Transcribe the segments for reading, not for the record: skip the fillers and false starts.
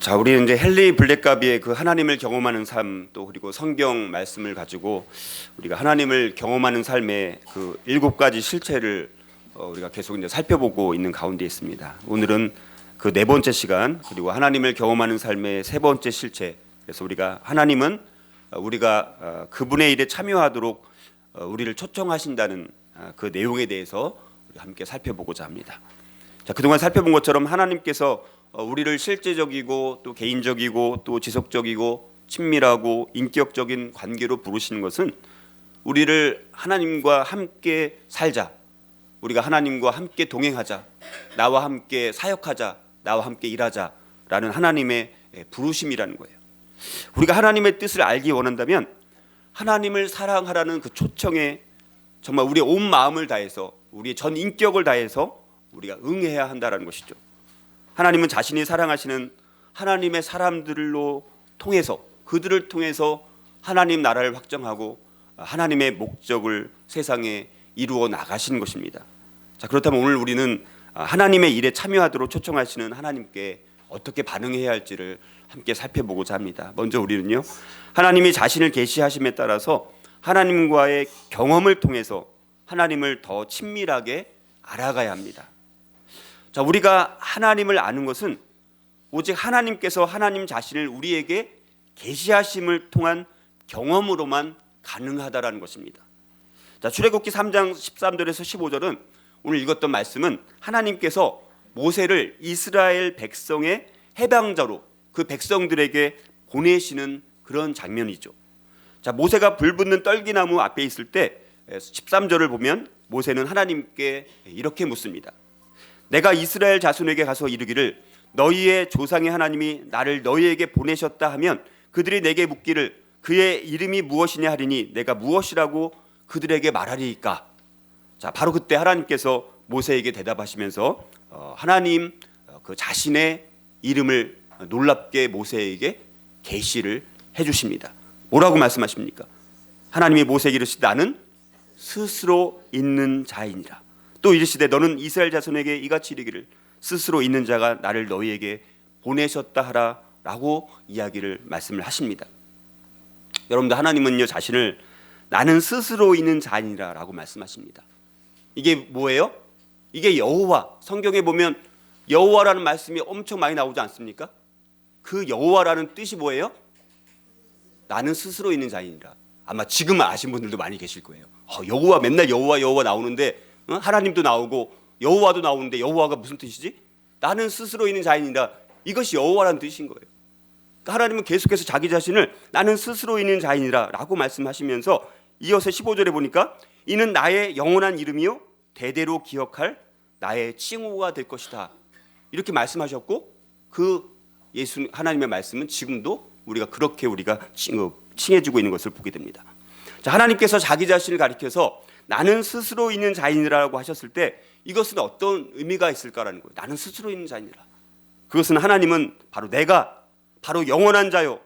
자, 우리는 이제 헨리 블랙가비의 그 하나님을 경험하는 삶, 또 그리고 성경 말씀을 가지고 우리가 하나님을 경험하는 삶의 그 7가지 실체를 우리가 계속 이제 살펴보고 있는 가운데 있습니다. 오늘은 그 4번째 시간, 그리고 하나님을 경험하는 삶의 3번째 실체. 그래서 우리가 하나님은 우리가 그분의 일에 참여하도록 우리를 초청하신다는 그 내용에 대해서 우리 함께 살펴보고자 합니다. 자, 그동안 살펴본 것처럼 하나님께서 우리를 실제적이고 또 개인적이고 또 지속적이고 친밀하고 인격적인 관계로 부르시는 것은 우리를 하나님과 함께 살자, 우리가 하나님과 함께 동행하자, 나와 함께 사역하자, 나와 함께 일하자라는 하나님의 부르심이라는 거예요. 우리가 하나님의 뜻을 알기 원한다면 하나님을 사랑하라는 그 초청에 정말 우리의 온 마음을 다해서, 우리의 전 인격을 다해서 우리가 응해야 한다는 것이죠. 하나님은 자신이 사랑하시는 하나님의 사람들로 통해서, 그들을 통해서 하나님 나라를 확정하고 하나님의 목적을 세상에 이루어 나가신 것입니다. 자, 그렇다면 오늘 우리는 하나님의 일에 참여하도록 초청하시는 하나님께 어떻게 반응해야 할지를 함께 살펴보고자 합니다. 먼저 우리는요, 하나님이 자신을 계시하심에 따라서 하나님과의 경험을 통해서 하나님을 더 친밀하게 알아가야 합니다. 자, 우리가 하나님을 아는 것은 오직 하나님께서 하나님 자신을 우리에게 계시하심을 통한 경험으로만 가능하다라는 것입니다. 자, 출애굽기 3장 13절에서 15절은 오늘 읽었던 말씀은 하나님께서 모세를 이스라엘 백성의 해방자로 그 백성들에게 보내시는 그런 장면이죠. 자, 모세가 불붙는 떨기나무 앞에 있을 때 13절을 보면 모세는 하나님께 이렇게 묻습니다. 내가 이스라엘 자손에게 가서 이르기를 너희의 조상의 하나님이 나를 너희에게 보내셨다 하면 그들이 내게 묻기를 그의 이름이 무엇이냐 하리니 내가 무엇이라고 그들에게 말하리이까. 자, 바로 그때 하나님께서 모세에게 대답하시면서 하나님 그 자신의 이름을 놀랍게 모세에게 계시를 해주십니다. 뭐라고 말씀하십니까? 하나님이 모세에게 이르시되 나는 스스로 있는 자이니라. 또 이르시되 너는 이스라엘 자손에게 이같이 이르기를 스스로 있는 자가 나를 너희에게 보내셨다 하라 라고 이야기를 말씀을 하십니다. 여러분들, 하나님은요 자신을 나는 스스로 있는 자이니라 라고 말씀하십니다. 이게 뭐예요? 이게 여호와, 성경에 보면 여호와라는 말씀이 엄청 많이 나오지 않습니까? 그 여호와라는 뜻이 뭐예요? 나는 스스로 있는 자이니라. 아마 지금 아신 분들도 많이 계실 거예요. 여호와, 맨날 여호와 하나님도 하나님도 나오고 여호와도 나오는데 여호와가 무슨 뜻이지? 나는 스스로 있는 자이니라. 이것이 여호와라는 뜻인 거예요. 그러니까 하나님은 계속해서 자기 자신을 나는 스스로 있는 자이니라 라고 말씀하시면서 이어서 15절에 보니까 이는 나의 영원한 이름이요 대대로 기억할 나의 칭호가 될 것이다 이렇게 말씀하셨고, 그 예수 하나님의 말씀은 지금도 우리가 그렇게 우리가 칭해주고 있는 것을 보게 됩니다. 자, 하나님께서 자기 자신을 가리켜서 나는 스스로 있는 자이니라고 하셨을 때 이것은 어떤 의미가 있을까라는 거예요. 나는 스스로 있는 자이니라. 그것은 하나님은 바로 내가 바로 영원한 자요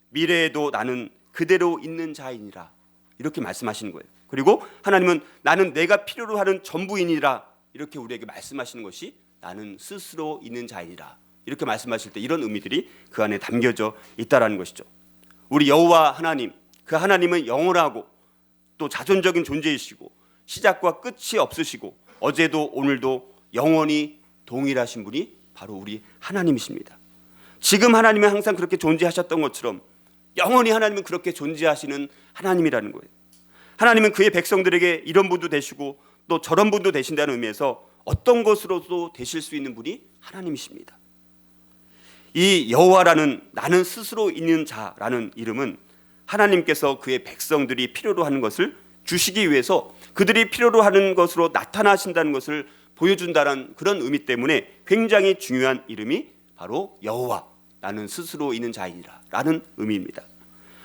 미래에도 나는 그대로 있는 자이니라 이렇게 말씀하시는 거예요. 그리고 하나님은 나는 내가 필요로 하는 전부이니라 이렇게 우리에게 말씀하시는 것이 나는 스스로 있는 자이니라 이렇게 말씀하실 때 이런 의미들이 그 안에 담겨져 있다라는 것이죠. 우리 여호와 하나님, 그 하나님은 영원하고 또 자존적인 존재이시고 시작과 끝이 없으시고 어제도 오늘도 영원히 동일하신 분이 바로 우리 하나님이십니다. 지금 하나님은 항상 그렇게 존재하셨던 것처럼 영원히 하나님은 그렇게 존재하시는 하나님이라는 거예요. 하나님은 그의 백성들에게 이런 분도 되시고 또 저런 분도 되신다는 의미에서 어떤 것으로도 되실 수 있는 분이 하나님이십니다. 이 여호와라는 나는 스스로 있는 자라는 이름은 하나님께서 그의 백성들이 필요로 하는 것을 주시기 위해서 그들이 필요로 하는 것으로 나타나신다는 것을 보여준다는 그런 의미 때문에 굉장히 중요한 이름이 바로 여호와, 나는 스스로 있는 자이니라 라는 의미입니다.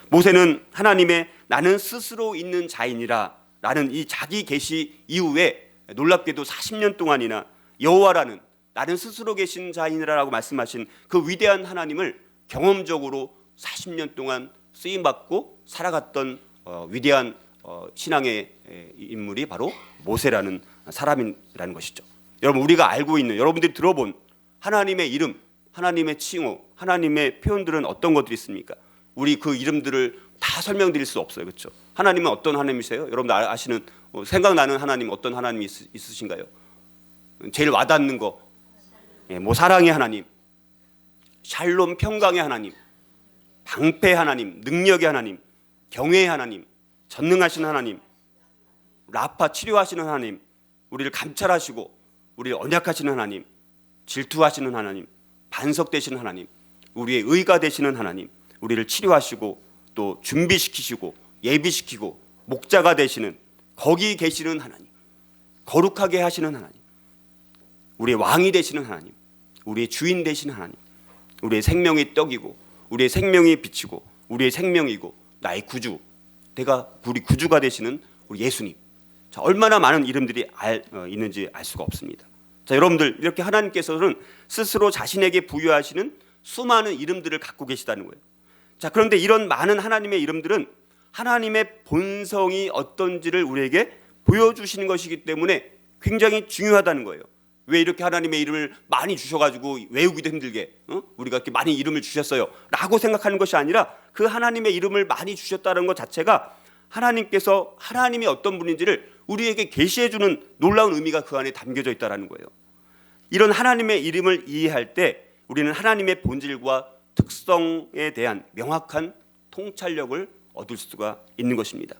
모세는 하나님의 나는 스스로 있는 자이니라 라는 이 자기 계시 이후에 놀랍게도 40년 동안이나 여호와라는 나는 스스로 계신 자이니라라고 말씀하신 그 위대한 하나님을 경험적으로 40년 동안 쓰임받고 살아갔던 위대한 신앙의 인물이 바로 모세라는 사람이라는 것이죠. 여러분, 우리가 알고 있는, 여러분들이 들어본 하나님의 이름, 하나님의 칭호, 하나님의 표현들은 어떤 것들이 있습니까? 우리 그 이름들을 다 설명드릴 수 없어요. 그렇죠? 하나님은 어떤 하나님이세요? 여러분들 아시는 생각나는 하나님 어떤 하나님이 있으신가요? 제일 와닿는 거, 뭐 사랑의 하나님, 샬롬 평강의 하나님, 방패 하나님, 능력의 하나님, 경외의 하나님, 전능하신 하나님, 라파 치료하시는 하나님, 우리를 감찰하시고 우리를 언약하시는 하나님, 질투하시는 하나님, 반석되시는 하나님, 우리의 의가 되시는 하나님, 우리를 치료하시고 또 준비시키시고 예비시키고 목자가 되시는, 거기 계시는 하나님, 거룩하게 하시는 하나님, 우리의 왕이 되시는 하나님, 우리의 주인 되시는 하나님, 우리의 생명의 떡이고 우리의 생명이 빛이고 우리의 생명이고 나의 구주, 내가 우리 구주가 되시는 우리 예수님. 자, 얼마나 많은 이름들이 있는지 알 수가 없습니다. 자, 여러분들, 이렇게 하나님께서는 스스로 자신에게 부여하시는 수많은 이름들을 갖고 계시다는 거예요. 자, 그런데 이런 많은 하나님의 이름들은 하나님의 본성이 어떤지를 우리에게 보여주시는 것이기 때문에 굉장히 중요하다는 거예요. 왜 이렇게 하나님의 이름을 많이 주셔가지고 외우기도 힘들게 우리가 이렇게 많이 이름을 주셨어요 라고 생각하는 것이 아니라, 그 하나님의 이름을 많이 주셨다는 것 자체가 하나님께서 하나님이 어떤 분인지를 우리에게 계시해주는 놀라운 의미가 그 안에 담겨져 있다는 거예요. 이런 하나님의 이름을 이해할 때 우리는 하나님의 본질과 특성에 대한 명확한 통찰력을 얻을 수가 있는 것입니다.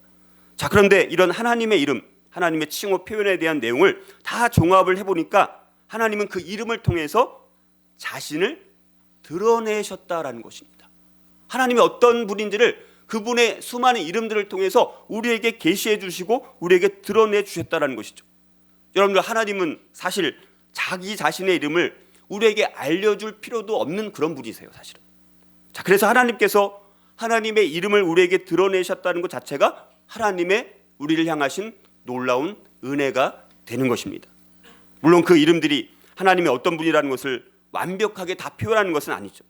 자, 그런데 이런 하나님의 이름, 하나님의 칭호 표현에 대한 내용을 다 종합을 해보니까 하나님은 그 이름을 통해서 자신을 드러내셨다라는 것입니다. 하나님이 어떤 분인지를 그분의 수많은 이름들을 통해서 우리에게 계시해 주시고 우리에게 드러내 주셨다라는 것이죠. 여러분들, 하나님은 사실 자기 자신의 이름을 우리에게 알려줄 필요도 없는 그런 분이세요, 사실은. 자, 그래서 하나님께서 하나님의 이름을 우리에게 드러내셨다는 것 자체가 하나님의 우리를 향하신 놀라운 은혜가 되는 것입니다. 물론 그 이름들이 하나님의 어떤 분이라는 것을 완벽하게 다 표현하는 것은 아니죠.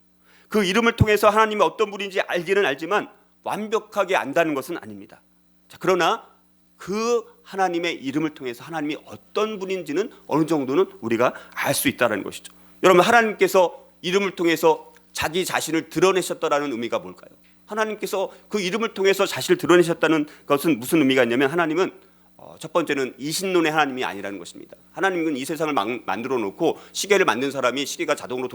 그 이름을 통해서 하나님이 어떤 분인지 알기는 알지만 완벽하게 안다는 것은 아닙니다. 자, 그러나 그 하나님의 이름을 통해서 하나님이 어떤 분인지는 어느 정도는 우리가 알 수 있다는 것이죠. 여러분, 하나님께서 이름을 통해서 자기 자신을 드러내셨다라는 의미가 뭘까요? 하나님께서 그 이름을 통해서 자신을 드러내셨다는 것은 무슨 의미가 있냐면, 하나님은 첫 번째는 이신론의 하나님이 아니라는 것입니다. 하나님은 이 세상을 만들어 놓고 시계를 만든 사람이 시계가 자동으로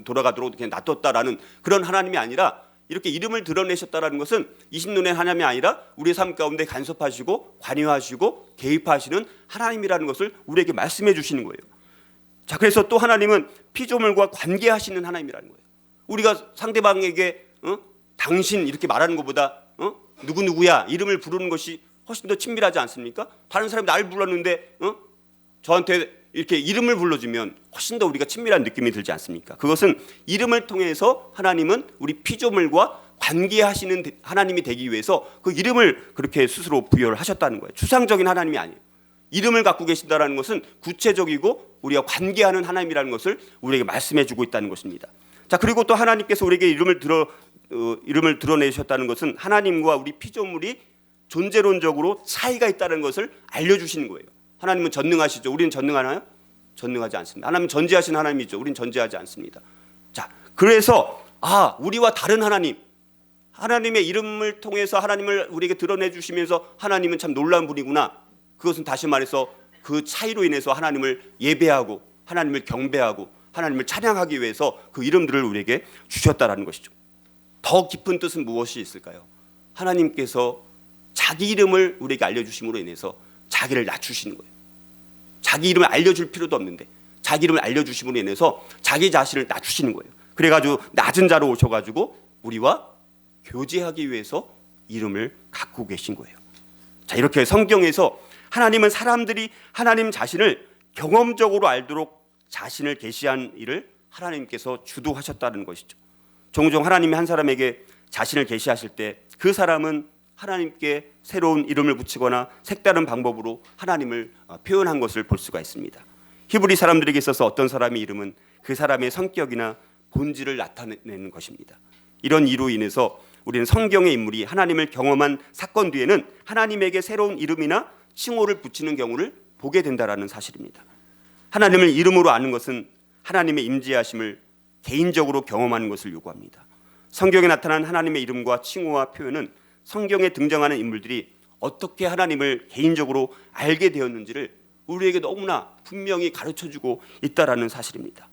돌아가도록 그냥 놔뒀다라는 그런 하나님이 아니라, 이렇게 이름을 드러내셨다라는 것은 이신론의 하나님이 아니라 우리의 삶 가운데 간섭하시고 관여하시고 개입하시는 하나님이라는 것을 우리에게 말씀해 주시는 거예요. 자, 그래서 또 하나님은 피조물과 관계하시는 하나님이라는 거예요. 우리가 상대방에게 당신 이렇게 말하는 것보다 누구누구야 이름을 부르는 것이 훨씬 더 친밀하지 않습니까? 다른 사람이 나를 불렀는데 저한테 이렇게 이름을 불러주면 훨씬 더 우리가 친밀한 느낌이 들지 않습니까? 그것은 이름을 통해서 하나님은 우리 피조물과 관계하시는 하나님이 되기 위해서 그 이름을 그렇게 스스로 부여를 하셨다는 거예요. 추상적인 하나님이 아니에요. 이름을 갖고 계신다는 것은 구체적이고 우리가 관계하는 하나님이라는 것을 우리에게 말씀해 주고 있다는 것입니다. 자, 그리고 또 하나님께서 우리에게 이름을 드러내셨다는 것은 하나님과 우리 피조물이 존재론적으로 차이가 있다는 것을 알려주시는 거예요. 하나님은 전능하시죠. 우리는 전능하나요? 전능하지 않습니다. 하나님은 전지하신 하나님이죠. 우리는 전지하지 않습니다. 자, 그래서 우리와 다른 하나님, 하나님의 이름을 통해서 하나님을 우리에게 드러내 주시면서 하나님은 참 놀라운 분이구나. 그것은 다시 말해서 그 차이로 인해서 하나님을 예배하고 하나님을 경배하고 하나님을 찬양하기 위해서 그 이름들을 우리에게 주셨다라는 것이죠. 더 깊은 뜻은 무엇이 있을까요? 하나님께서 자기 이름을 우리에게 알려주심으로 인해서 자기를 낮추시는 거예요. 자기 이름을 알려줄 필요도 없는데 자기 이름을 알려주심으로 인해서 자기 자신을 낮추시는 거예요. 그래가지고 낮은 자로 오셔가지고 우리와 교제하기 위해서 이름을 갖고 계신 거예요. 자, 이렇게 성경에서 하나님은 사람들이 하나님 자신을 경험적으로 알도록 자신을 계시한 일을 하나님께서 주도하셨다는 것이죠. 종종 하나님이 한 사람에게 자신을 계시하실 때 그 사람은 하나님께 새로운 이름을 붙이거나 색다른 방법으로 하나님을 표현한 것을 볼 수가 있습니다. 히브리 사람들에게 있어서 어떤 사람의 이름은 그 사람의 성격이나 본질을 나타내는 것입니다. 이런 이유로 인해서 우리는 성경의 인물이 하나님을 경험한 사건 뒤에는 하나님에게 새로운 이름이나 칭호를 붙이는 경우를 보게 된다는 사실입니다. 하나님을 이름으로 아는 것은 하나님의 임재하심을 개인적으로 경험하는 것을 요구합니다. 성경에 나타난 하나님의 이름과 칭호와 표현은 성경에 등장하는 인물들이 어떻게 하나님을 개인적으로 알게 되었는지를 우리에게 너무나 분명히 가르쳐주고 있다라는 사실입니다.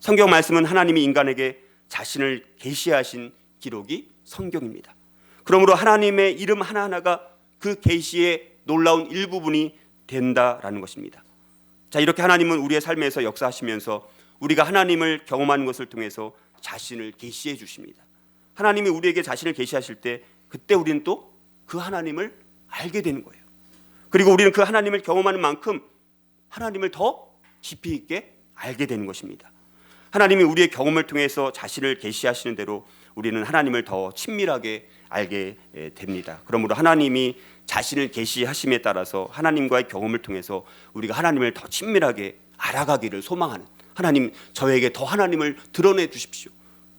성경 말씀은 하나님이 인간에게 자신을 계시하신 기록이 성경입니다. 그러므로 하나님의 이름 하나하나가 그 계시의 놀라운 일부분이 된다라는 것입니다. 자, 이렇게 하나님은 우리의 삶에서 역사하시면서 우리가 하나님을 경험하는 것을 통해서 자신을 계시해 주십니다. 하나님이 우리에게 자신을 계시하실 때 그때 우리는 또 그 하나님을 알게 되는 거예요. 그리고 우리는 그 하나님을 경험하는 만큼 하나님을 더 깊이 있게 알게 되는 것입니다. 하나님이 우리의 경험을 통해서 자신을 계시하시는 대로 우리는 하나님을 더 친밀하게 알게 됩니다. 그러므로 하나님이 자신을 계시하심에 따라서 하나님과의 경험을 통해서 우리가 하나님을 더 친밀하게 알아가기를 소망하는, 하나님 저에게 더 하나님을 드러내 주십시오.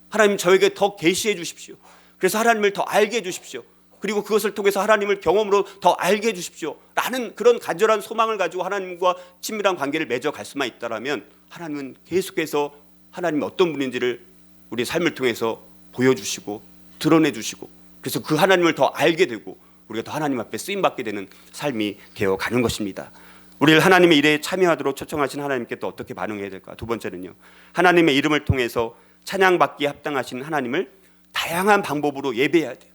하나님 저에게 더 계시해 주십시오. 그래서 하나님을 더 알게 해 주십시오. 그리고 그것을 통해서 하나님을 경험으로 더 알게 해 주십시오 라는 그런 간절한 소망을 가지고 하나님과 친밀한 관계를 맺어갈 수만 있다면 하나님은 계속해서 하나님이 어떤 분인지를 우리의 삶을 통해서 보여주시고 드러내주시고, 그래서 그 하나님을 더 알게 되고 우리가 더 하나님 앞에 쓰임받게 되는 삶이 되어가는 것입니다. 우리를 하나님의 일에 참여하도록 초청하신 하나님께 또 어떻게 반응해야 될까? 두 번째는요, 하나님의 이름을 통해서 찬양받기에 합당하신 하나님을 다양한 방법으로 예배해야 돼요.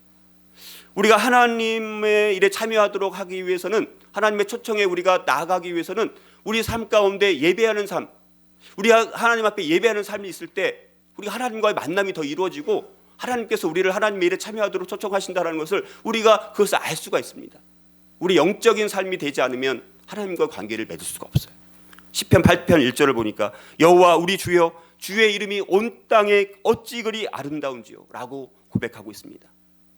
우리가 하나님의 일에 참여하도록 하기 위해서는, 하나님의 초청에 우리가 나아가기 위해서는 우리 삶 가운데 예배하는 삶, 우리가 하나님 앞에 예배하는 삶이 있을 때 우리가 하나님과의 만남이 더 이루어지고 하나님께서 우리를 하나님의 일에 참여하도록 초청하신다는 것을 우리가 그것을 알 수가 있습니다. 우리 영적인 삶이 되지 않으면 하나님과의 관계를 맺을 수가 없어요. 시편 8편 1절을 보니까 여호와 우리 주여 주의 이름이 온 땅에 어찌 그리 아름다운지요 라고 고백하고 있습니다.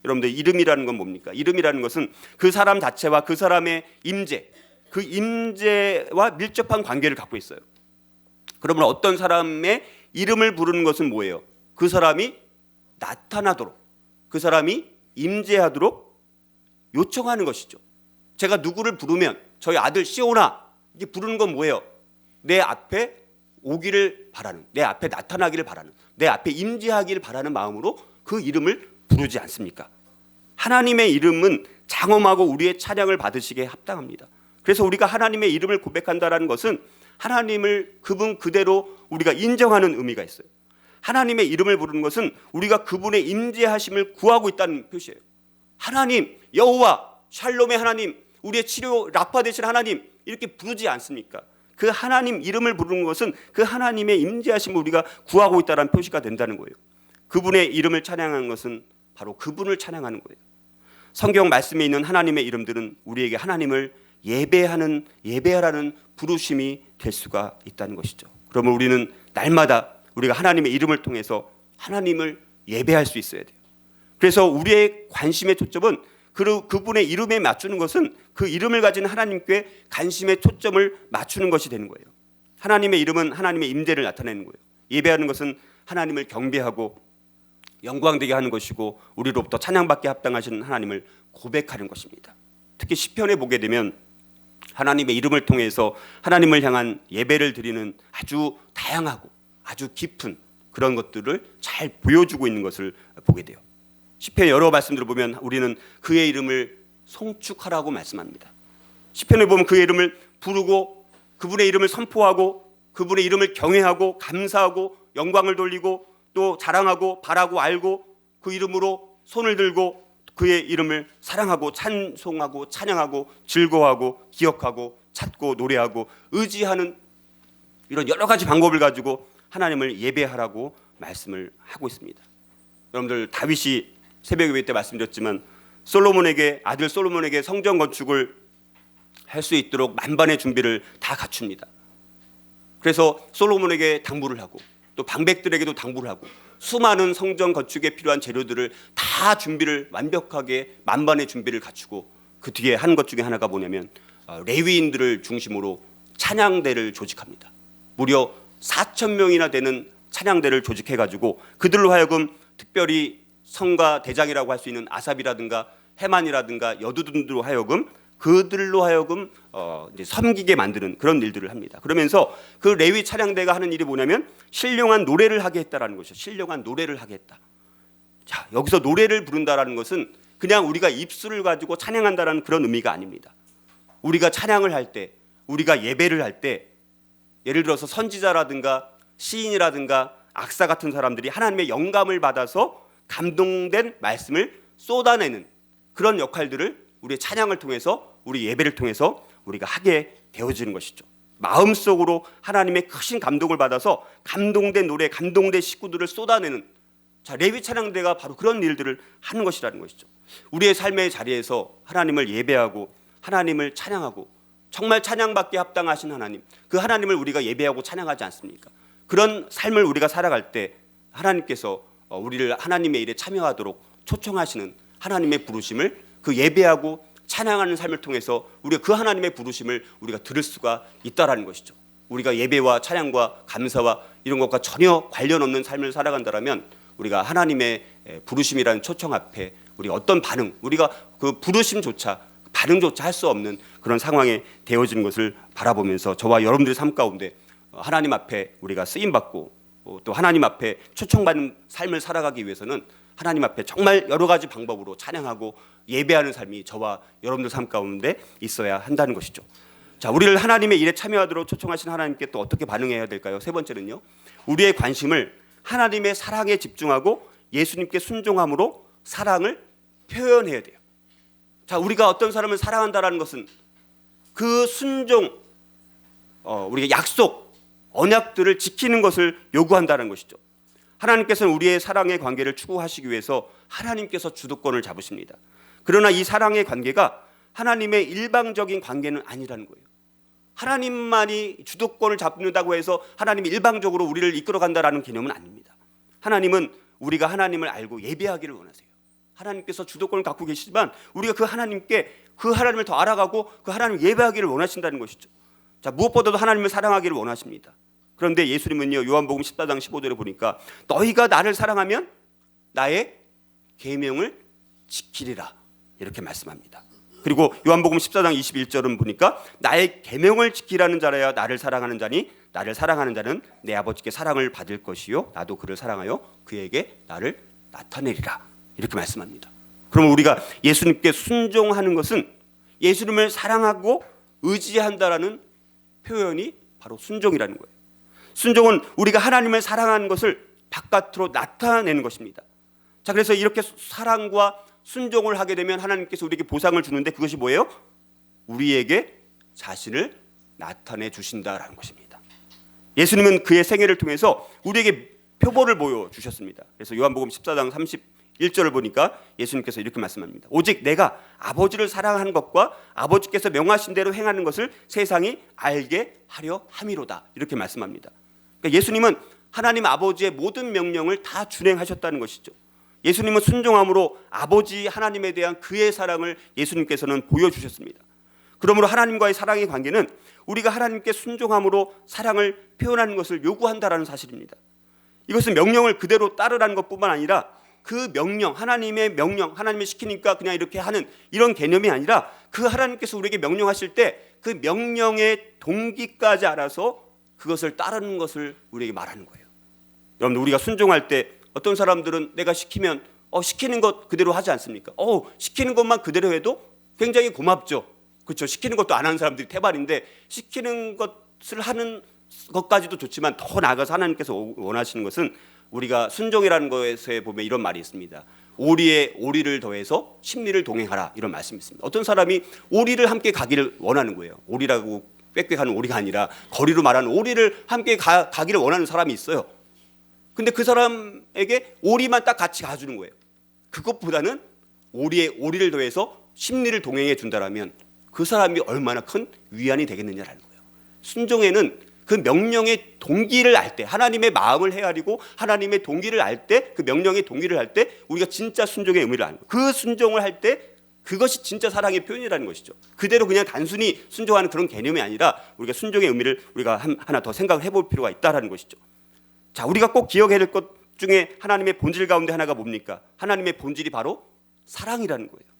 여러분들, 이름이라는 건 뭡니까? 이름이라는 것은 그 사람 자체와 그 사람의 임재, 그 임재와 밀접한 관계를 갖고 있어요. 그러면 어떤 사람의 이름을 부르는 것은 뭐예요? 그 사람이 나타나도록, 그 사람이 임재하도록 요청하는 것이죠. 제가 누구를 부르면 저희 아들 시온아, 이게 부르는 건 뭐예요? 내 앞에 오기를 바라는, 내 앞에 나타나기를 바라는, 내 앞에 임재하기를 바라는 마음으로 그 이름을 부르지 않습니까? 하나님의 이름은 장엄하고 우리의 찬양을 받으시기에 합당합니다. 그래서 우리가 하나님의 이름을 고백한다는 것은 하나님을 그분 그대로 우리가 인정하는 의미가 있어요. 하나님의 이름을 부르는 것은 우리가 그분의 임재하심을 구하고 있다는 표시예요. 하나님, 여호와, 샬롬의 하나님, 우리의 치료 라파 되신 하나님, 이렇게 부르지 않습니까? 그 하나님 이름을 부르는 것은 그 하나님의 임재하심을 우리가 구하고 있다는 표시가 된다는 거예요. 그분의 이름을 찬양하는 것은 바로 그분을 찬양하는 거예요. 성경 말씀에 있는 하나님의 이름들은 우리에게 하나님을 예배하라는 부르심이 될 수가 있다는 것이죠. 그러면 우리는 날마다 우리가 하나님의 이름을 통해서 하나님을 예배할 수 있어야 돼요. 그래서 우리의 관심의 초점은 그분의 이름에 맞추는 것은 그 이름을 가진 하나님께 관심의 초점을 맞추는 것이 되는 거예요. 하나님의 이름은 하나님의 임재를 나타내는 거예요. 예배하는 것은 하나님을 경배하고 영광되게 하는 것이고 우리로부터 찬양받게 합당하신 하나님을 고백하는 것입니다. 특히 시편에 보게 되면 하나님의 이름을 통해서 하나님을 향한 예배를 드리는 아주 다양하고 아주 깊은 그런 것들을 잘 보여주고 있는 것을 보게 돼요. 시편의 여러 말씀들을 보면 우리는 그의 이름을 송축하라고 말씀합니다. 시편에 보면 그의 이름을 부르고 그분의 이름을 선포하고 그분의 이름을 경외하고 감사하고 영광을 돌리고 또 자랑하고 바라고 알고 그 이름으로 손을 들고 그의 이름을 사랑하고 찬송하고 찬양하고 즐거워하고 기억하고 찾고 노래하고 의지하는 이런 여러 가지 방법을 가지고 하나님을 예배하라고 말씀을 하고 있습니다. 여러분들, 다윗이 새벽 예배 때 말씀드렸지만 아들 솔로몬에게 성전 건축을 할 수 있도록 만반의 준비를 다 갖춥니다. 그래서 솔로몬에게 당부를 하고 또 방백들에게도 당부를 하고 수많은 성전 건축에 필요한 재료들을 다 준비를 완벽하게 만반의 준비를 갖추고 그 뒤에 한 것 중에 하나가 뭐냐면 레위인들을 중심으로 찬양대를 조직합니다. 무려 4,000명이나 되는 찬양대를 조직해가지고 그들로 하여금 특별히 성가 대장이라고 할 수 있는 아삽이라든가 헤만이라든가 여두둔으로 하여금 그들로 하여금 이제 섬기게 만드는 그런 일들을 합니다. 그러면서 그 레위 찬양대가 하는 일이 뭐냐면 신령한 노래를 하게 했다라는 것이죠. 신령한 노래를 하게 했다. 자, 여기서 노래를 부른다라는 것은 그냥 우리가 입술을 가지고 찬양한다라는 그런 의미가 아닙니다. 우리가 찬양을 할 때, 우리가 예배를 할 때, 예를 들어서 선지자라든가 시인이라든가 악사 같은 사람들이 하나님의 영감을 받아서 감동된 말씀을 쏟아내는 그런 역할들을 우리의 찬양을 통해서, 우리 예배를 통해서 우리가 하게 되어지는 것이죠. 마음속으로 하나님의 크신 감동을 받아서 감동된 노래, 감동된 식구들을 쏟아내는, 자, 레위 찬양대가 바로 그런 일들을 하는 것이라는 것이죠. 우리의 삶의 자리에서 하나님을 예배하고 하나님을 찬양하고, 정말 찬양받기에 합당하신 하나님, 그 하나님을 우리가 예배하고 찬양하지 않습니까? 그런 삶을 우리가 살아갈 때 하나님께서 우리를 하나님의 일에 참여하도록 초청하시는 하나님의 부르심을, 그 예배하고 찬양하는 삶을 통해서 우리가 그 하나님의 부르심을 우리가 들을 수가 있다라는 것이죠. 우리가 예배와 찬양과 감사와 이런 것과 전혀 관련 없는 삶을 살아간다면 우리가 하나님의 부르심이라는 초청 앞에 우리 어떤 반응, 우리가 그 부르심조차, 반응조차 할 수 없는 그런 상황에 되어지는 것을 바라보면서 저와 여러분들의 삶 가운데 하나님 앞에 우리가 쓰임받고 또 하나님 앞에 초청받는 삶을 살아가기 위해서는 하나님 앞에 정말 여러 가지 방법으로 찬양하고 예배하는 삶이 저와 여러분들 삶 가운데 있어야 한다는 것이죠. 자, 우리를 하나님의 일에 참여하도록 초청하신 하나님께 또 어떻게 반응해야 될까요? 세 번째는요, 우리의 관심을 하나님의 사랑에 집중하고 예수님께 순종함으로 사랑을 표현해야 돼요. 자, 우리가 어떤 사람을 사랑한다라는 것은 그 순종, 우리가 약속, 언약들을 지키는 것을 요구한다는 것이죠. 하나님께서는 우리의 사랑의 관계를 추구하시기 위해서 하나님께서 주도권을 잡으십니다. 그러나 이 사랑의 관계가 하나님의 일방적인 관계는 아니라는 거예요. 하나님만이 주도권을 잡는다고 해서 하나님이 일방적으로 우리를 이끌어간다라는 개념은 아닙니다. 하나님은 우리가 하나님을 알고 예배하기를 원하세요. 하나님께서 주도권을 갖고 계시지만 우리가 그 하나님께, 그 하나님을 더 알아가고 그 하나님을 예배하기를 원하신다는 것이죠. 자, 무엇보다도 하나님을 사랑하기를 원하십니다. 그런데 예수님은요, 요한복음 14장 15절에 보니까 너희가 나를 사랑하면 나의 계명을 지키리라, 이렇게 말씀합니다. 그리고 요한복음 14장 21절은 보니까 나의 계명을 지키라는 자라야 나를 사랑하는 자니 나를 사랑하는 자는 내 아버지께 사랑을 받을 것이요 나도 그를 사랑하여 그에게 나를 나타내리라, 이렇게 말씀합니다. 그럼 우리가 예수님께 순종하는 것은 예수님을 사랑하고 의지한다라는 표현이 바로 순종이라는 거예요. 순종은 우리가 하나님을 사랑하는 것을 바깥으로 나타내는 것입니다. 자, 그래서 이렇게 사랑과 순종을 하게 되면 하나님께서 우리에게 보상을 주는데 그것이 뭐예요? 우리에게 자신을 나타내 주신다라는 것입니다. 예수님은 그의 생애를 통해서 우리에게 표본을 보여주셨습니다. 그래서 요한복음 14장 31절을 보니까 예수님께서 이렇게 말씀합니다. 오직 내가 아버지를 사랑하는 것과 아버지께서 명하신 대로 행하는 것을 세상이 알게 하려 함이로다, 이렇게 말씀합니다. 그러니까 예수님은 하나님 아버지의 모든 명령을 다 준행하셨다는 것이죠. 예수님은 순종함으로 아버지 하나님에 대한 그의 사랑을 예수님께서는 보여주셨습니다. 그러므로 하나님과의 사랑의 관계는 우리가 하나님께 순종함으로 사랑을 표현하는 것을 요구한다라는 사실입니다. 이것은 명령을 그대로 따르라는 것뿐만 아니라 그 명령, 하나님의 명령, 하나님이 시키니까 그냥 이렇게 하는 이런 개념이 아니라 그 하나님께서 우리에게 명령하실 때 그 명령의 동기까지 알아서 그것을 따르는 것을 우리에게 말하는 거예요. 여러분, 우리가 순종할 때 어떤 사람들은 내가 시키면 시키는 것 그대로 하지 않습니까? 시키는 것만 그대로 해도 굉장히 고맙죠. 그렇죠? 시키는 것도 안 하는 사람들이 태반인데 시키는 것을 하는 것까지도 좋지만 더 나아가서 하나님께서 원하시는 것은 우리가 순종이라는 것에 보면 이런 말이 있습니다. 오리에 오리를 더해서 십리를 동행하라, 이런 말씀이 있습니다. 어떤 사람이 오리를 함께 가기를 원하는 거예요. 오리라고 빽빽하는 오리가 아니라 거리로 말하는 오리를 함께 가기를 원하는 사람이 있어요. 근데 그 사람에게 오리만 딱 같이 가주는 거예요. 그것보다는 오리에 오리를 더해서 십리를 동행해 준다라면 그 사람이 얼마나 큰 위안이 되겠느냐라는 거예요. 순종에는 그 명령의 동기를 알 때, 하나님의 마음을 헤아리고 하나님의 동기를 알 때, 그 명령의 동기를 알 때 우리가 진짜 순종의 의미를 아는 거예요. 그 순종을 할 때 그것이 진짜 사랑의 표현이라는 것이죠. 그대로 그냥 단순히 순종하는 그런 개념이 아니라 우리가 순종의 의미를 우리가 하나 더 생각을 해볼 필요가 있다는 것이죠. 자, 우리가 꼭 기억해야 될 것 중에 하나님의 본질 가운데 하나가 뭡니까? 하나님의 본질이 바로 사랑이라는 거예요.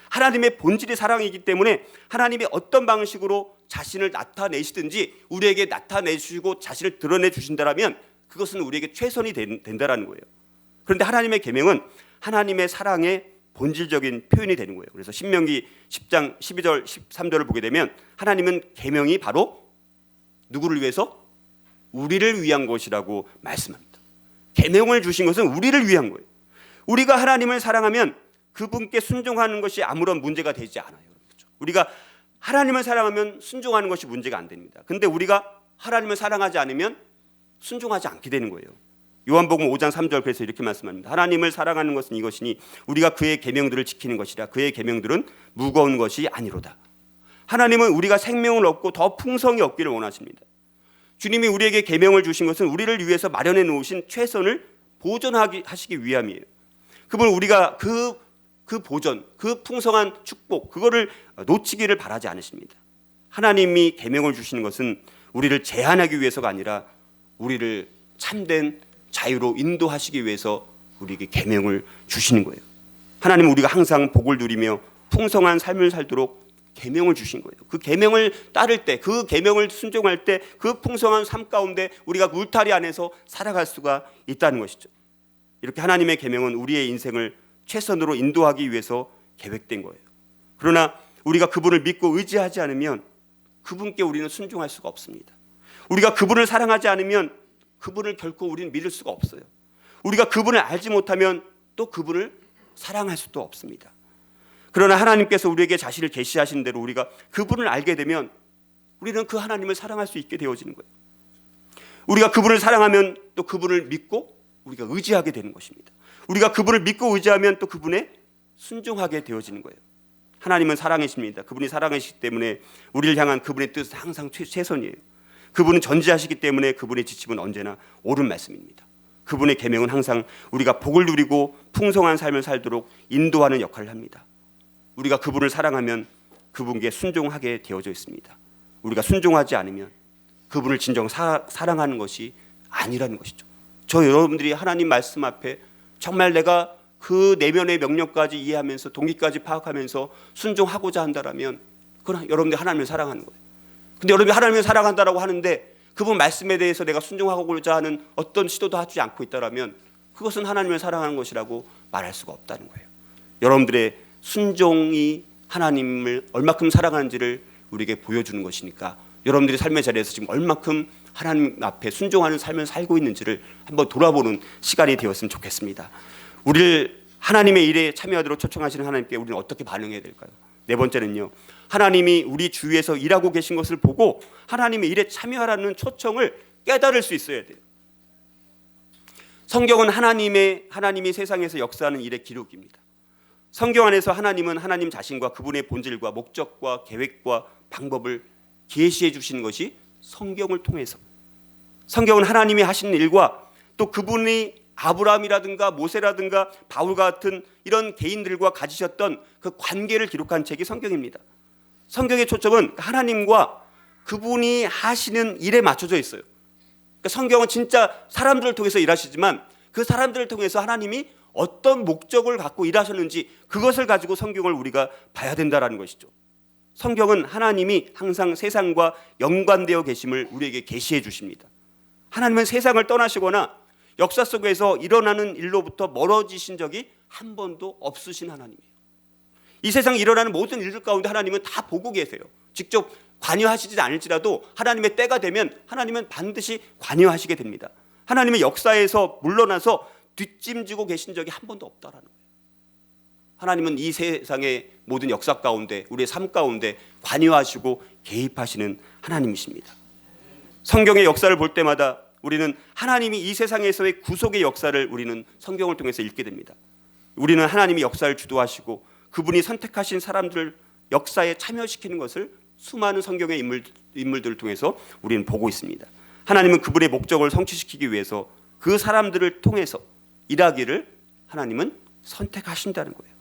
하나님의 본질이 사랑이기 때문에 하나님이 어떤 방식으로 자신을 나타내시든지 우리에게 나타내주시고 자신을 드러내 주신다면 그것은 우리에게 최선이 된다라는 거예요. 그런데 하나님의 계명은 하나님의 사랑의 본질적인 표현이 되는 거예요. 그래서 신명기 10장 12절 13절을 보게 되면 하나님은 계명이 바로 누구를 위해서? 우리를 위한 것이라고 말씀합니다. 계명을 주신 것은 우리를 위한 거예요. 우리가 하나님을 사랑하면 그분께 순종하는 것이 아무런 문제가 되지 않아요. 그렇죠? 우리가 하나님을 사랑하면 순종하는 것이 문제가 안 됩니다. 근데 우리가 하나님을 사랑하지 않으면 순종하지 않게 되는 거예요. 요한복음 5장 3절 그래서 이렇게 말씀합니다. 하나님을 사랑하는 것은 이것이니 우리가 그의 계명들을 지키는 것이라. 그의 계명들은 무거운 것이 아니로다. 하나님은 우리가 생명을 얻고 더 풍성히 얻기를 원하십니다. 주님이 우리에게 계명을 주신 것은 우리를 위해서 마련해 놓으신 최선을 보존하시기 위함이에요. 그분 우리가 그 보존, 그 풍성한 축복 그거를 놓치기를 바라지 않으십니다. 하나님이 계명을 주시는 것은 우리를 제한하기 위해서가 아니라 우리를 참된 자유로 인도하시기 위해서 우리에게 계명을 주시는 거예요. 하나님은 우리가 항상 복을 누리며 풍성한 삶을 살도록 계명을 주신 거예요. 그 계명을 따를 때, 그 계명을 순종할 때 그 풍성한 삶 가운데 우리가 울타리 안에서 살아갈 수가 있다는 것이죠. 이렇게 하나님의 계명은 우리의 인생을 최선으로 인도하기 위해서 계획된 거예요. 그러나 우리가 그분을 믿고 의지하지 않으면 그분께 우리는 순종할 수가 없습니다. 우리가 그분을 사랑하지 않으면 그분을 결코 우리는 믿을 수가 없어요. 우리가 그분을 알지 못하면 또 그분을 사랑할 수도 없습니다. 그러나 하나님께서 우리에게 자신을 계시하신 대로 우리가 그분을 알게 되면 우리는 그 하나님을 사랑할 수 있게 되어지는 거예요. 우리가 그분을 사랑하면 또 그분을 믿고 우리가 의지하게 되는 것입니다. 우리가 그분을 믿고 의지하면 또 그분에 순종하게 되어지는 거예요. 하나님은 사랑이십니다. 그분이 사랑이시기 때문에 우리를 향한 그분의 뜻은 항상 최선이에요. 그분은 전지하시기 때문에 그분의 지침은 언제나 옳은 말씀입니다. 그분의 계명은 항상 우리가 복을 누리고 풍성한 삶을 살도록 인도하는 역할을 합니다. 우리가 그분을 사랑하면 그분께 순종하게 되어져 있습니다. 우리가 순종하지 않으면 그분을 진정 사랑하는 것이 아니라는 것이죠. 저 여러분들이 하나님 말씀 앞에 정말 내가 그 내면의 명령까지 이해하면서 동기까지 파악하면서 순종하고자 한다면 그건 여러분들이 하나님을 사랑하는 거예요. 근데 여러분이 하나님을 사랑한다라고 하는데 그분 말씀에 대해서 내가 순종하고자 하는 어떤 시도도 하지 않고 있다면 그것은 하나님을 사랑하는 것이라고 말할 수가 없다는 거예요. 여러분들의 순종이 하나님을 얼마큼 사랑하는지를 우리에게 보여주는 것이니까 여러분들이 삶의 자리에서 지금 얼마큼 하나님 앞에 순종하는 삶을 살고 있는지를 한번 돌아보는 시간이 되었으면 좋겠습니다. 우리를 하나님의 일에 참여하도록 초청하시는 하나님께 우리는 어떻게 반응해야 될까요? 네 번째는요, 하나님이 우리 주위에서 일하고 계신 것을 보고 하나님의 일에 참여하라는 초청을 깨달을 수 있어야 돼요. 성경은 하나님이 세상에서 역사하는 일의 기록입니다. 성경 안에서 하나님은 하나님 자신과 그분의 본질과 목적과 계획과 방법을 계시해 주시는 것이 성경을 통해서, 성경은 하나님이 하시는 일과 또 그분이 아브라함이라든가 모세라든가 바울 같은 이런 개인들과 가지셨던 그 관계를 기록한 책이 성경입니다. 성경의 초점은 하나님과 그분이 하시는 일에 맞춰져 있어요. 그러니까 성경은 진짜 사람들을 통해서 일하시지만 그 사람들을 통해서 하나님이 어떤 목적을 갖고 일하셨는지 그것을 가지고 성경을 우리가 봐야 된다는 것이죠. 성경은 하나님이 항상 세상과 연관되어 계심을 우리에게 계시해 주십니다. 하나님은 세상을 떠나시거나 역사 속에서 일어나는 일로부터 멀어지신 적이 한 번도 없으신 하나님이에요. 이 세상에 일어나는 모든 일들 가운데 하나님은 다 보고 계세요. 직접 관여하시지 않을지라도 하나님의 때가 되면 하나님은 반드시 관여하시게 됩니다. 하나님의 역사에서 물러나서 뒷짐지고 계신 적이 한 번도 없다라는 거예요. 하나님은 이 세상의 모든 역사 가운데 우리의 삶 가운데 관여하시고 개입하시는 하나님이십니다. 성경의 역사를 볼 때마다 우리는 하나님이 이 세상에서의 구속의 역사를 우리는 성경을 통해서 읽게 됩니다. 우리는 하나님이 역사를 주도하시고 그분이 선택하신 사람들을 역사에 참여시키는 것을 수많은 성경의 인물들을 통해서 우리는 보고 있습니다. 하나님은 그분의 목적을 성취시키기 위해서 그 사람들을 통해서 일하기를 하나님은 선택하신다는 거예요.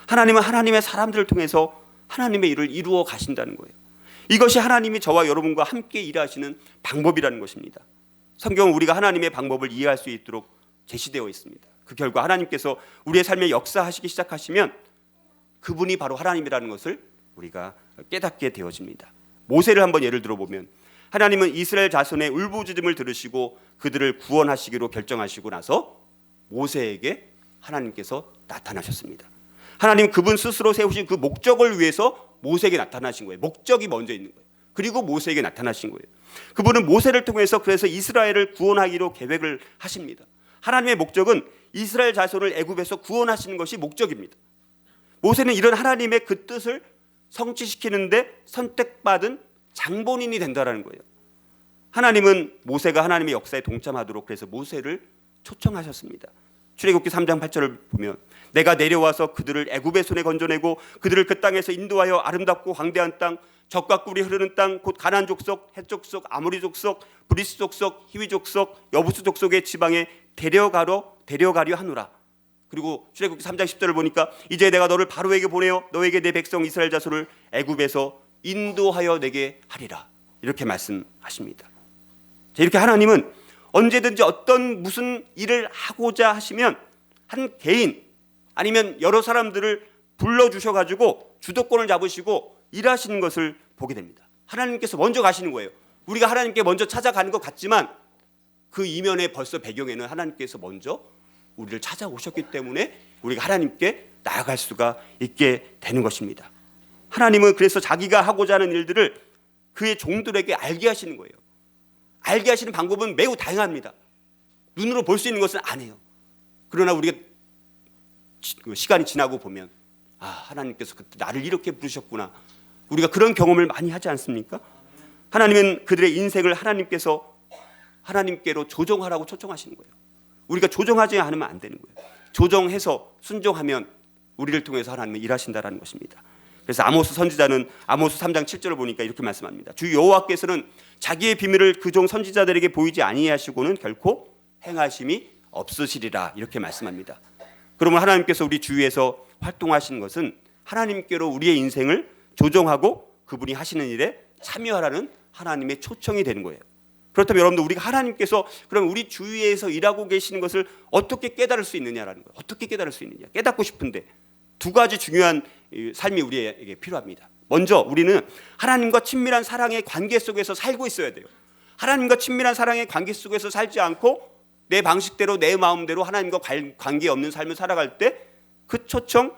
하나님은 하나님의 사람들을 통해서 하나님의 일을 이루어 가신다는 거예요. 이것이 하나님이 저와 여러분과 함께 일하시는 방법이라는 것입니다. 성경은 우리가 하나님의 방법을 이해할 수 있도록 제시되어 있습니다. 그 결과 하나님께서 우리의 삶에 역사하시기 시작하시면 그분이 바로 하나님이라는 것을 우리가 깨닫게 되어집니다. 모세를 한번 예를 들어보면 하나님은 이스라엘 자손의 울부짖음을 들으시고 그들을 구원하시기로 결정하시고 나서 모세에게 하나님께서 나타나셨습니다. 하나님 그분 스스로 세우신 그 목적을 위해서 모세에게 나타나신 거예요. 목적이 먼저 있는 거예요. 그리고 모세에게 나타나신 거예요. 그분은 모세를 통해서 그래서 이스라엘을 구원하기로 계획을 하십니다. 하나님의 목적은 이스라엘 자손을 애굽에서 구원하시는 것이 목적입니다. 모세는 이런 하나님의 그 뜻을 성취시키는데 선택받은 장본인이 된다는 거예요. 하나님은 모세가 하나님의 역사에 동참하도록 그래서 모세를 초청하셨습니다. 출애굽기 3장 8절을 보면 내가 내려와서 그들을 애굽의 손에 건져내고 그들을 그 땅에서 인도하여 아름답고 광대한 땅 젖과 꿀이 흐르는 땅 곧 가나안 족속, 헷 족속, 아모리 족속, 브리스 족속, 히위 족속, 여부스 족속의 지방에 데려가려 하노라. 그리고 출애굽기 3장 10절을 보니까 이제 내가 너를 바로에게 보내어 너에게 내 백성 이스라엘 자손을 애굽에서 인도하여 내게 하리라. 이렇게 말씀하십니다. 자, 이렇게 하나님은 언제든지 어떤 무슨 일을 하고자 하시면 한 개인 아니면 여러 사람들을 불러주셔가지고 주도권을 잡으시고 일하시는 것을 보게 됩니다. 하나님께서 먼저 가시는 거예요. 우리가 하나님께 먼저 찾아가는 것 같지만 그 이면에 벌써 배경에는 하나님께서 먼저 우리를 찾아오셨기 때문에 우리가 하나님께 나아갈 수가 있게 되는 것입니다. 하나님은 그래서 자기가 하고자 하는 일들을 그의 종들에게 알게 하시는 거예요. 알게 하시는 방법은 매우 다양합니다. 눈으로 볼 수 있는 것은 아니에요. 그러나 우리가 시간이 지나고 보면 하나님께서 그때 나를 이렇게 부르셨구나. 우리가 그런 경험을 많이 하지 않습니까? 하나님은 그들의 인생을 하나님께로 조정하라고 초청하시는 거예요. 우리가 조정하지 않으면 안 되는 거예요. 조정해서 순종하면 우리를 통해서 하나님은 일하신다라는 것입니다. 그래서 아모스 선지자는 아모스 3장 7절을 보니까 이렇게 말씀합니다. 주 여호와께서는 자기의 비밀을 그 종 선지자들에게 보이지 아니하시고는 결코 행하심이 없으시리라. 이렇게 말씀합니다. 그러면 하나님께서 우리 주위에서 활동하시는 것은 하나님께로 우리의 인생을 조정하고 그분이 하시는 일에 참여하라는 하나님의 초청이 되는 거예요. 그렇다면 여러분들 우리가 하나님께서 그럼 우리 주위에서 일하고 계시는 것을 어떻게 깨달을 수 있느냐라는 거예요. 어떻게 깨달을 수 있느냐. 깨닫고 싶은데 두 가지 중요한 삶이 우리에게 필요합니다. 먼저 우리는 하나님과 친밀한 사랑의 관계 속에서 살고 있어야 돼요. 하나님과 친밀한 사랑의 관계 속에서 살지 않고 내 방식대로 내 마음대로 하나님과 관계없는 삶을 살아갈 때 그 초청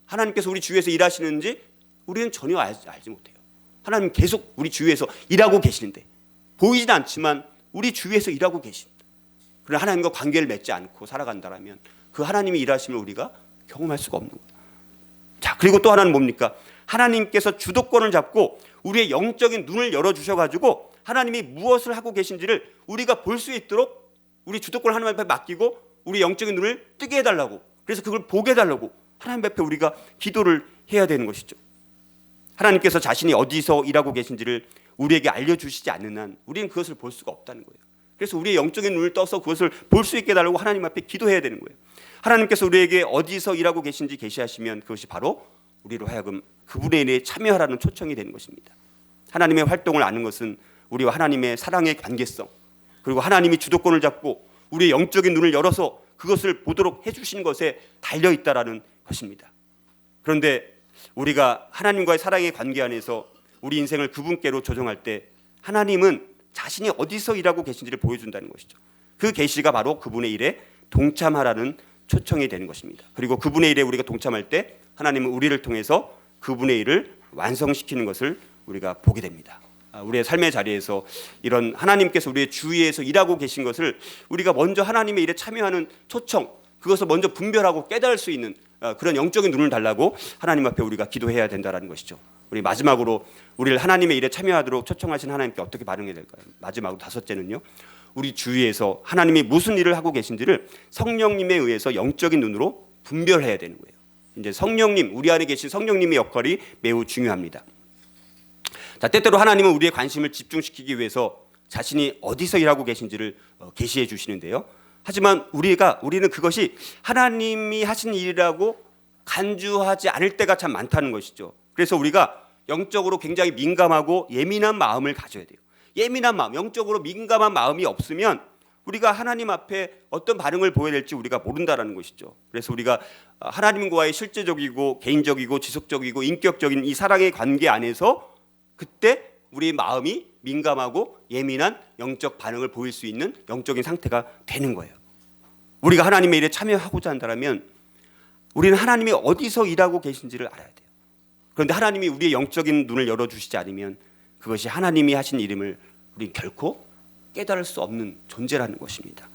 하나님께서 우리 주위에서 일하시는지 우리는 전혀 알지 못해요. 하나님 계속 우리 주위에서 일하고 계시는데 보이진 않지만 우리 주위에서 일하고 계십니다. 그러나 하나님과 관계를 맺지 않고 살아간다면 그 하나님이 일하심을 우리가 경험할 수가 없는 거예요. 자, 그리고 또 하나는 뭡니까? 하나님께서 주도권을 잡고 우리의 영적인 눈을 열어주셔가지고 하나님이 무엇을 하고 계신지를 우리가 볼 수 있도록 우리 주도권을 하나님 앞에 맡기고 우리 영적인 눈을 뜨게 해달라고, 그래서 그걸 보게 해달라고 하나님 앞에 우리가 기도를 해야 되는 것이죠. 하나님께서 자신이 어디서 일하고 계신지를 우리에게 알려주시지 않는 한 우리는 그것을 볼 수가 없다는 거예요. 그래서 우리의 영적인 눈을 떠서 그것을 볼 수 있게 해달라고 하나님 앞에 기도해야 되는 거예요. 하나님께서 우리에게 어디서 일하고 계신지 계시하시면 그것이 바로 우리로 하여금 그분의 일에 참여하라는 초청이 되는 것입니다. 하나님의 활동을 아는 것은 우리와 하나님의 사랑의 관계성, 그리고 하나님이 주도권을 잡고 우리의 영적인 눈을 열어서 그것을 보도록 해주신 것에 달려있다라는 것입니다. 그런데 우리가 하나님과의 사랑의 관계 안에서 우리 인생을 그분께로 조정할 때 하나님은 자신이 어디서 일하고 계신지를 보여준다는 것이죠. 그 계시가 바로 그분의 일에 동참하라는 초청이 되는 것입니다. 그리고 그분의 일에 우리가 동참할 때 하나님은 우리를 통해서 그분의 일을 완성시키는 것을 우리가 보게 됩니다. 우리의 삶의 자리에서 이런 하나님께서 우리의 주위에서 일하고 계신 것을 우리가 먼저 하나님의 일에 참여하는 초청, 그것을 먼저 분별하고 깨달을 수 있는 그런 영적인 눈을 달라고 하나님 앞에 우리가 기도해야 된다는 것이죠. 우리 마지막으로 우리를 하나님의 일에 참여하도록 초청하신 하나님께 어떻게 반응해야 될까요? 마지막으로 다섯째는요, 우리 주위에서 하나님이 무슨 일을 하고 계신지를 성령님에 의해서 영적인 눈으로 분별해야 되는 거예요. 이제 성령님, 우리 안에 계신 성령님의 역할이 매우 중요합니다. 자, 때때로 하나님은 우리의 관심을 집중시키기 위해서 자신이 어디서 일하고 계신지를 계시해 주시는데요. 하지만 우리는 그것이 하나님이 하신 일이라고 간주하지 않을 때가 참 많다는 것이죠. 그래서 우리가 영적으로 굉장히 민감하고 예민한 마음을 가져야 돼요. 예민한 마음, 영적으로 민감한 마음이 없으면 우리가 하나님 앞에 어떤 반응을 보여야 될지 우리가 모른다라는 것이죠. 그래서 우리가 하나님과의 실제적이고 개인적이고 지속적이고 인격적인 이 사랑의 관계 안에서 그때 우리의 마음이 민감하고 예민한 영적 반응을 보일 수 있는 영적인 상태가 되는 거예요. 우리가 하나님의 일에 참여하고자 한다면 우리는 하나님이 어디서 일하고 계신지를 알아야 돼요. 그런데 하나님이 우리의 영적인 눈을 열어주시지 않으면 그것이 하나님이 하신 일임을 우리는 결코 깨달을 수 없는 존재라는 것입니다.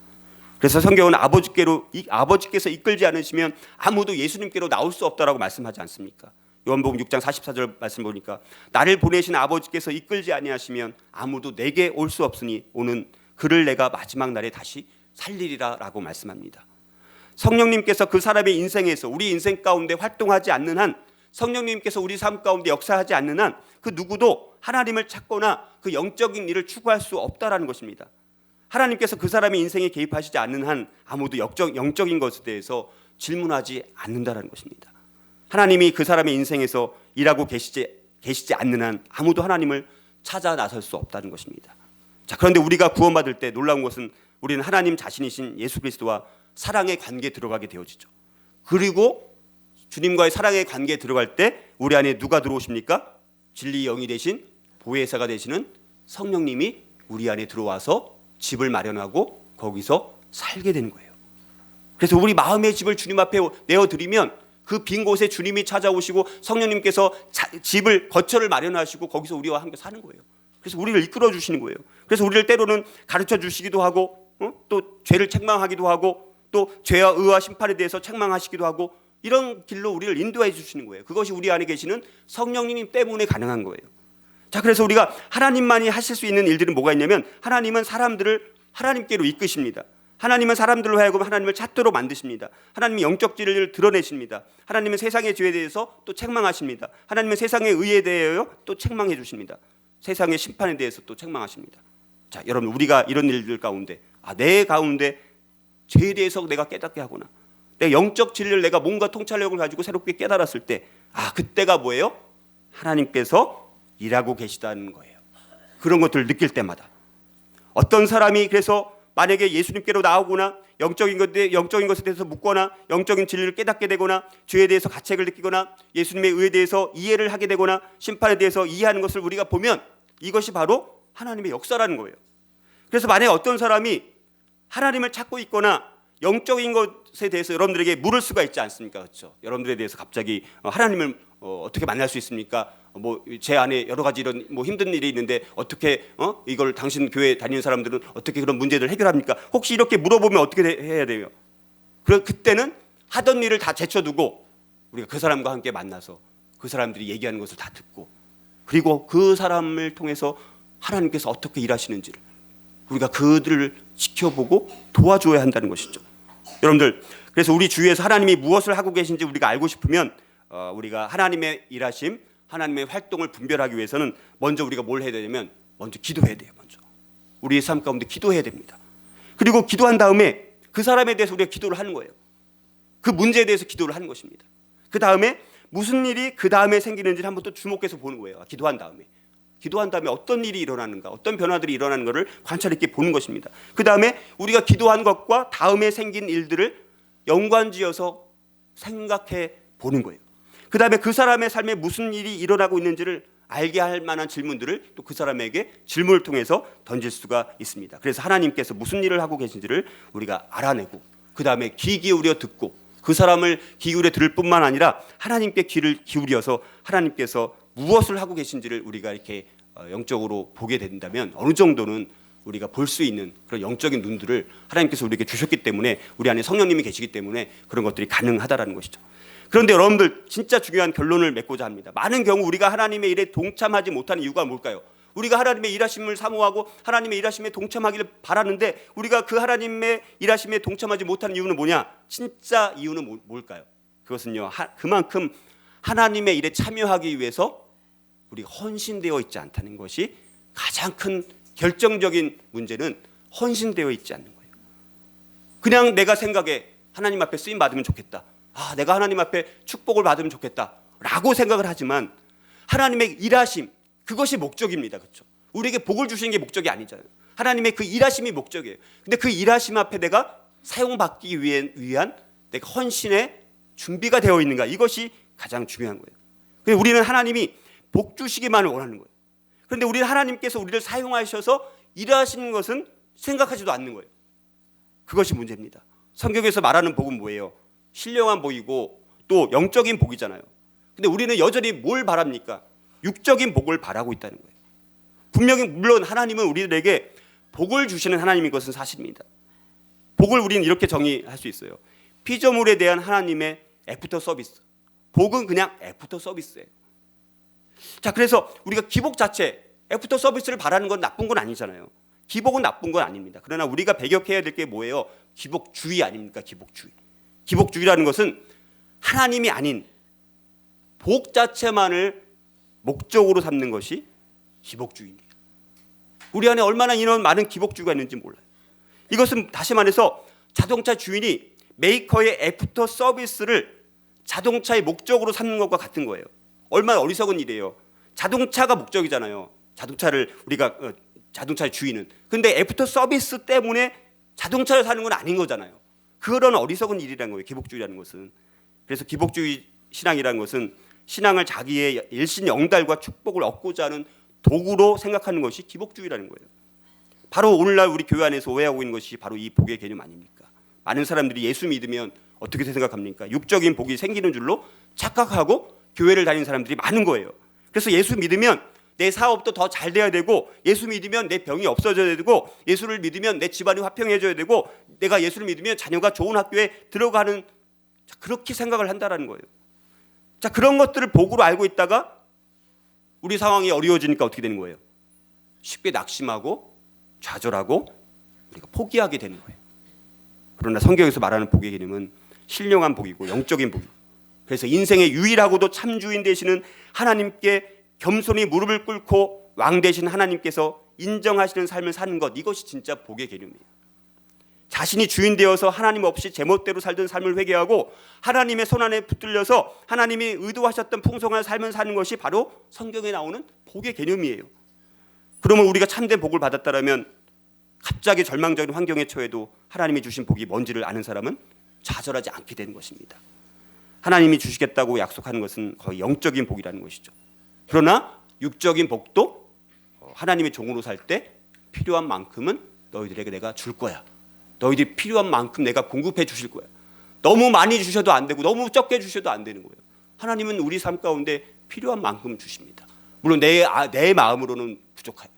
그래서 성경은 아버지께서 이끌지 않으시면 아무도 예수님께로 나올 수 없다라고 말씀하지 않습니까? 요한복음 6장 44절 말씀 보니까 나를 보내신 아버지께서 이끌지 아니하시면 아무도 내게 올 수 없으니 오는 그를 내가 마지막 날에 다시 살리리라 라고 말씀합니다. 성령님께서 그 사람의 인생에서 우리 인생 가운데 활동하지 않는 한, 성령님께서 우리 삶 가운데 역사하지 않는 한 그 누구도 하나님을 찾거나 그 영적인 일을 추구할 수 없다라는 것입니다. 하나님께서 그 사람의 인생에 개입하시지 않는 한 아무도 영적인 것에 대해서 질문하지 않는다라는 것입니다. 하나님이 그 사람의 인생에서 일하고 계시지 않는 한 아무도 하나님을 찾아 나설 수 없다는 것입니다. 자, 그런데 우리가 구원받을 때 놀라운 것은 우리는 하나님 자신이신 예수 그리스도와 사랑의 관계에 들어가게 되어지죠. 그리고 주님과의 사랑의 관계에 들어갈 때 우리 안에 누가 들어오십니까? 진리의 영이 되신 보혜사가 되시는 성령님이 우리 안에 들어와서 집을 마련하고 거기서 살게 되는 거예요. 그래서 우리 마음의 집을 주님 앞에 내어드리면 그 빈 곳에 주님이 찾아오시고 성령님께서 집을 거처를 마련하시고 거기서 우리와 함께 사는 거예요. 그래서 우리를 이끌어 주시는 거예요. 그래서 우리를 때로는 가르쳐 주시기도 하고 또 죄를 책망하기도 하고 또 죄와 의와 심판에 대해서 책망하시기도 하고 이런 길로 우리를 인도해 주시는 거예요. 그것이 우리 안에 계시는 성령님 때문에 가능한 거예요. 자, 그래서 우리가 하나님만이 하실 수 있는 일들은 뭐가 있냐면 하나님은 사람들을 하나님께로 이끄십니다. 하나님은 사람들로 하여금 하나님을 찾도록 만드십니다. 하나님은 영적 진리를 드러내십니다. 하나님은 세상의 죄에 대해서 또 책망하십니다. 하나님은 세상의 의에 대하여 또 책망해 주십니다. 세상의 심판에 대해서 또 책망하십니다. 자, 여러분, 우리가 이런 일들 가운데 내 가운데 죄에 대해서 내가 깨닫게 하거나 내 영적 진리를 내가 뭔가 통찰력을 가지고 새롭게 깨달았을 때 그때가 뭐예요? 하나님께서 일하고 계시다는 거예요. 그런 것들을 느낄 때마다 어떤 사람이 그래서 만약에 예수님께로 나오거나 영적인 것에 대해서 묻거나 영적인 진리를 깨닫게 되거나 죄에 대해서 가책을 느끼거나 예수님의 의에 대해서 이해를 하게 되거나 심판에 대해서 이해하는 것을 우리가 보면 이것이 바로 하나님의 역사라는 거예요. 그래서 만약에 어떤 사람이 하나님을 찾고 있거나 영적인 것에 대해서 여러분들에게 물을 수가 있지 않습니까? 그렇죠? 여러분들에 대해서 갑자기 하나님을 어떻게 만날 수 있습니까? 제 안에 여러 가지 이런 힘든 일이 있는데 어떻게 이걸 당신 교회 다니는 사람들은 어떻게 그런 문제들을 해결합니까? 혹시 이렇게 물어보면 어떻게 해야 돼요? 그때는 하던 일을 다 제쳐두고 우리가 그 사람과 함께 만나서 그 사람들이 얘기하는 것을 다 듣고 그리고 그 사람을 통해서 하나님께서 어떻게 일하시는지를 우리가 그들을 지켜보고 도와줘야 한다는 것이죠. 여러분들, 그래서 우리 주위에서 하나님이 무엇을 하고 계신지 우리가 알고 싶으면 우리가 하나님의 일하심, 하나님의 활동을 분별하기 위해서는 먼저 우리가 뭘 해야 되냐면 먼저 기도해야 돼요. 먼저 우리의 삶 가운데 기도해야 됩니다. 그리고 기도한 다음에 그 사람에 대해서 우리가 기도를 하는 거예요. 그 문제에 대해서 기도를 하는 것입니다. 그 다음에 무슨 일이 그 다음에 생기는지를 한번 또 주목해서 보는 거예요. 기도한 다음에 어떤 일이 일어나는가, 어떤 변화들이 일어나는 것을 관찰 있게 보는 것입니다. 그 다음에 우리가 기도한 것과 다음에 생긴 일들을 연관지어서 생각해 보는 거예요. 그 다음에 그 사람의 삶에 무슨 일이 일어나고 있는지를 알게 할 만한 질문들을 또 그 사람에게 질문을 통해서 던질 수가 있습니다. 그래서 하나님께서 무슨 일을 하고 계신지를 우리가 알아내고 그 다음에 귀 기울여 듣고 그 사람을 기울여 들을 뿐만 아니라 하나님께 귀를 기울여서 하나님께서 무엇을 하고 계신지를 우리가 이렇게 영적으로 보게 된다면 어느 정도는 우리가 볼 수 있는 그런 영적인 눈들을 하나님께서 우리에게 주셨기 때문에 우리 안에 성령님이 계시기 때문에 그런 것들이 가능하다라는 것이죠. 그런데 여러분들 진짜 중요한 결론을 맺고자 합니다. 많은 경우 우리가 하나님의 일에 동참하지 못하는 이유가 뭘까요? 우리가 하나님의 일하심을 사모하고 하나님의 일하심에 동참하기를 바라는데 우리가 그 하나님의 일하심에 동참하지 못하는 이유는 뭐냐? 진짜 이유는 뭘까요? 그것은요, 그만큼 하나님의 일에 참여하기 위해서 우리가 헌신되어 있지 않다는 것이 가장 큰 결정적인 문제는 헌신되어 있지 않는 거예요. 그냥 내가 생각에 하나님 앞에 쓰임 받으면 좋겠다. 내가 하나님 앞에 축복을 받으면 좋겠다 라고 생각을 하지만 하나님의 일하심, 그것이 목적입니다. 그렇죠? 우리에게 복을 주시는 게 목적이 아니잖아요. 하나님의 그 일하심이 목적이에요. 근데 그 일하심 앞에 내가 사용받기 위한 내가 헌신의 준비가 되어 있는가, 이것이 가장 중요한 거예요. 그래서 우리는 하나님이 복 주시기만을 원하는 거예요. 그런데 우리는 하나님께서 우리를 사용하셔서 일하시는 것은 생각하지도 않는 거예요. 그것이 문제입니다. 성경에서 말하는 복은 뭐예요? 신령한 복이고 또 영적인 복이잖아요. 근데 우리는 여전히 뭘 바랍니까? 육적인 복을 바라고 있다는 거예요. 분명히 물론 하나님은 우리들에게 복을 주시는 하나님인 것은 사실입니다. 복을 우리는 이렇게 정의할 수 있어요. 피조물에 대한 하나님의 애프터 서비스. 복은 그냥 애프터 서비스예요. 자, 그래서 우리가 기복 자체, 애프터 서비스를 바라는 건 나쁜 건 아니잖아요. 기복은 나쁜 건 아닙니다. 그러나 우리가 배격해야 될 게 뭐예요? 기복주의 아닙니까? 기복주의. 기복주의라는 것은 하나님이 아닌 복 자체만을 목적으로 삼는 것이 기복주의입니다. 우리 안에 얼마나 이런 많은 기복주의가 있는지 몰라요. 이것은 다시 말해서 자동차 주인이 메이커의 애프터 서비스를 자동차의 목적으로 삼는 것과 같은 거예요. 얼마나 어리석은 일이에요. 자동차가 목적이잖아요. 자동차의 주인은. 근데 애프터 서비스 때문에 자동차를 사는 건 아닌 거잖아요. 그런 어리석은 일이라는 거예요. 기복주의라는 것은. 그래서 기복주의 신앙이라는 것은 신앙을 자기의 일신영달과 축복을 얻고자 하는 도구로 생각하는 것이 기복주의라는 거예요. 바로 오늘날 우리 교회 안에서 오해하고 있는 것이 바로 이 복의 개념 아닙니까? 많은 사람들이 예수 믿으면 어떻게 생각합니까? 육적인 복이 생기는 줄로 착각하고 교회를 다니는 사람들이 많은 거예요. 그래서 예수 믿으면 내 사업도 더 잘 돼야 되고, 예수 믿으면 내 병이 없어져야 되고, 예수를 믿으면 내 집안이 화평해져야 되고, 내가 예수를 믿으면 자녀가 좋은 학교에 들어가는, 그렇게 생각을 한다라는 거예요. 자, 그런 것들을 복으로 알고 있다가 우리 상황이 어려워지니까 어떻게 되는 거예요? 쉽게 낙심하고 좌절하고 우리가 포기하게 되는 거예요. 그러나 성경에서 말하는 복의 개념은 신령한 복이고 영적인 복이고, 그래서 인생의 유일하고도 참 주인 되시는 하나님께 겸손히 무릎을 꿇고 왕 되신 하나님께서 인정하시는 삶을 사는 것, 이것이 진짜 복의 개념이에요. 자신이 주인 되어서 하나님 없이 제멋대로 살던 삶을 회개하고 하나님의 손안에 붙들려서 하나님이 의도하셨던 풍성한 삶을 사는 것이 바로 성경에 나오는 복의 개념이에요. 그러면 우리가 참된 복을 받았다면 갑자기 절망적인 환경에 처해도 하나님이 주신 복이 뭔지를 아는 사람은 좌절하지 않게 되는 것입니다. 하나님이 주시겠다고 약속하는 것은 거의 영적인 복이라는 것이죠. 그러나 육적인 복도 하나님의 종으로 살 때 필요한 만큼은 너희들에게 내가 줄 거야. 너희들이 필요한 만큼 내가 공급해 주실 거야. 너무 많이 주셔도 안 되고 너무 적게 주셔도 안 되는 거예요. 하나님은 우리 삶 가운데 필요한 만큼 주십니다. 물론 내 마음으로는 부족해요.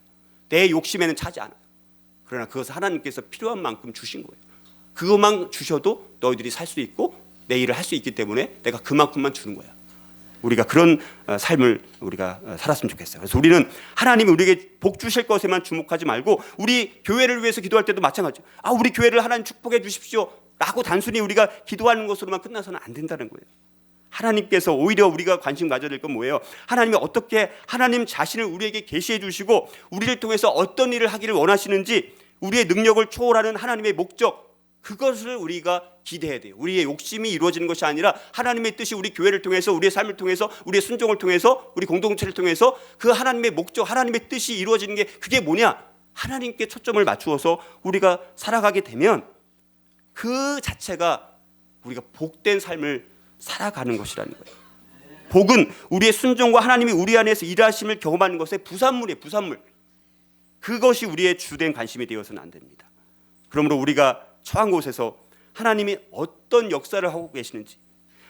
내 욕심에는 차지 않아요. 그러나 그것을 하나님께서 필요한 만큼 주신 거예요. 그것만 주셔도 너희들이 살 수 있고 내 일을 할 수 있기 때문에 내가 그만큼만 주는 거야. 우리가 그런 삶을 우리가 살았으면 좋겠어요. 그래서 우리는 하나님이 우리에게 복 주실 것에만 주목하지 말고, 우리 교회를 위해서 기도할 때도 마찬가지죠. 우리 교회를 하나님 축복해 주십시오 라고 단순히 우리가 기도하는 것으로만 끝나서는 안 된다는 거예요. 하나님께서 오히려 우리가 관심 가져야 될 건 뭐예요? 하나님이 어떻게 하나님 자신을 우리에게 계시해 주시고 우리를 통해서 어떤 일을 하기를 원하시는지, 우리의 능력을 초월하는 하나님의 목적, 그것을 우리가 기대해야 돼요. 우리의 욕심이 이루어지는 것이 아니라 하나님의 뜻이 우리 교회를 통해서, 우리의 삶을 통해서, 우리의 순종을 통해서, 우리 공동체를 통해서 그 하나님의 목적, 하나님의 뜻이 이루어지는 게, 그게 뭐냐? 하나님께 초점을 맞추어서 우리가 살아가게 되면 그 자체가 우리가 복된 삶을 살아가는 것이라는 거예요. 복은 우리의 순종과 하나님이 우리 안에서 일하심을 경험하는 것의 부산물이에요. 부산물. 그것이 우리의 주된 관심이 되어서는 안 됩니다. 그러므로 우리가 처한 곳에서 하나님이 어떤 역사를 하고 계시는지,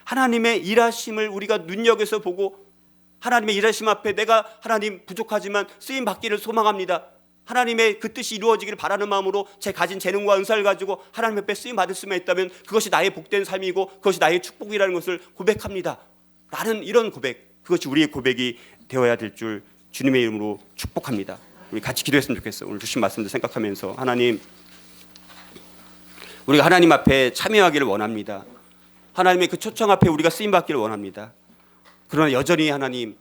하나님의 일하심을 우리가 눈여겨서 보고, 하나님의 일하심 앞에 내가 하나님 부족하지만 쓰임 받기를 소망합니다. 하나님의 그 뜻이 이루어지기를 바라는 마음으로 제 가진 재능과 은사를 가지고 하나님 앞에 쓰임 받을 수만 있다면 그것이 나의 복된 삶이고 그것이 나의 축복이라는 것을 고백합니다. 라는 이런 고백, 그것이 우리의 고백이 되어야 될 줄 주님의 이름으로 축복합니다. 우리 같이 기도했으면 좋겠어요. 오늘 주신 말씀도 생각하면서, 하나님, 우리가 하나님 앞에 참여하기를 원합니다. 하나님의 그 초청 앞에 우리가 쓰임받기를 원합니다. 그러나 여전히 하나님,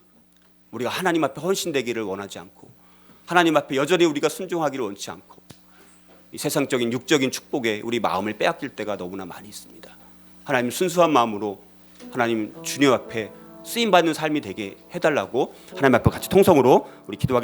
우리가 하나님 앞에 헌신되기를 원하지 않고, 하나님 앞에 여전히 우리가 순종하기를 원치 않고, 이 세상적인 육적인 축복에 우리 마음을 빼앗길 때가 너무나 많이 있습니다. 하나님, 순수한 마음으로 하나님 주님 앞에 쓰임받는 삶이 되게 해달라고 하나님 앞에 같이 통성으로 우리 기도하겠습니다.